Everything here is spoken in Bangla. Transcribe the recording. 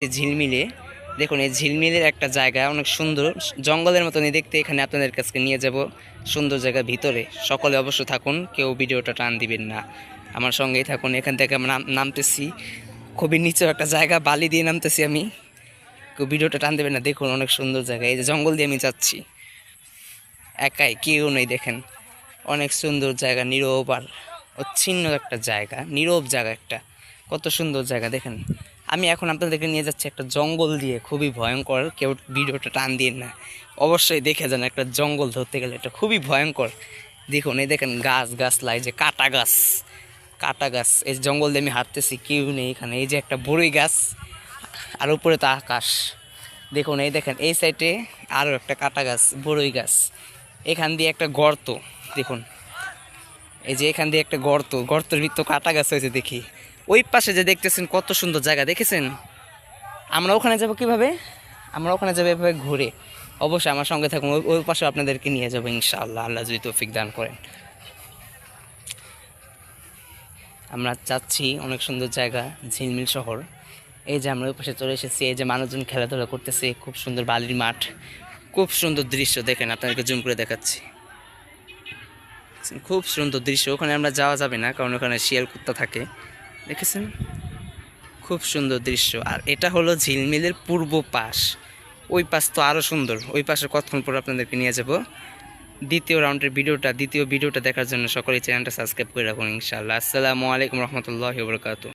ঝিলমিলে দেখুন, এই ঝিলমিলের একটা জায়গা অনেক সুন্দর, জঙ্গলের মতনই দেখতে। এখানে আপনাদের কাছে নিয়ে যাব, সুন্দর জায়গা ভিতরে। সকলে অবশ্য থাকুন, কেউ ভিডিওটা টান দিবেন না, আমার সঙ্গেই থাকুন। এখান থেকে আমরা নামতেছি, খুবই নিচেও একটা জায়গা, বালি দিয়ে নামতেছি আমি। কেউ ভিডিওটা টান দেবেন না, দেখুন অনেক সুন্দর জায়গা। এই যে জঙ্গল দিয়ে আমি যাচ্ছি, একাই, কেউ নেই, দেখেন অনেক সুন্দর জায়গা, নীরব আর অচ্ছিন্ন একটা জায়গা, নীরব জায়গা একটা, কত সুন্দর জায়গা দেখেন। আমি এখন আপনাদেরকে নিয়ে যাচ্ছি একটা জঙ্গল দিয়ে, খুবই ভয়ঙ্কর। কেউ ভিডিওটা টান দিয়ে না, অবশ্যই দেখে যান। একটা জঙ্গল ধরতে গেলে এটা খুবই ভয়ঙ্কর। দেখুন, এই দেখেন গাছ গাছলাই, যে কাটা গাছ, কাটা গাছ। এই জঙ্গল দিয়ে আমি হাঁটতেছি, কেউ নেই এখানে। এই যে একটা বড়ই গাছ, আর উপরে তো আকাশ। দেখুন, এই দেখেন এই সাইডে আরও একটা কাটা গাছ, বড়ই গাছ। এখান দিয়ে একটা গর্ত, দেখুন এই যে এখান দিয়ে একটা গর্ত, গর্তের ভিতর কাটা গাছ হয়েছে দেখি। ওই পাশে যে দেখতেছেন কত সুন্দর জায়গা, দেখেছেন? আমরা ওখানে যাব কিভাবে? আমরা ওখানে যাবো এভাবে ঘুরে। অবশ্যই আমার সঙ্গে থাকুন, ওই ওই পাশে আপনাদেরকে নিয়ে যাবো ইনশাআল্লাহ, আল্লাহ যদি তৌফিক দান করেন। আমরা যাচ্ছি অনেক সুন্দর জায়গা, ঝিলমিল শহর। এই যে আমরা ওই পাশে চলে এসেছি, এই যে মানুষজন খেলাধুলা করতেছে, খুব সুন্দর বালির মাঠ, খুব সুন্দর দৃশ্য। দেখেন, আপনাদেরকে জুম করে দেখাচ্ছি, খুব সুন্দর দৃশ্য। ওখানে আমরা যাওয়া যাবে না, কারণ ওখানে শিয়াল কুত্তা থাকে, দেখেছেন? খুব সুন্দর দৃশ্য। আর এটা হলো ঝিলমিলের পূর্ব পাশ, ওই পাশ তো আরও সুন্দর। ওই পাশে কতক্ষণ পর আপনাদেরকে নিয়ে যাব। দ্বিতীয় ভিডিওটা দেখার জন্য সকলেই চ্যানেলটা সাবস্ক্রাইব করে রাখুন ইনশাআল্লাহ। আসসালামু আলাইকুম রহমতুল্লাহি ওয়া বারাকাতুহু।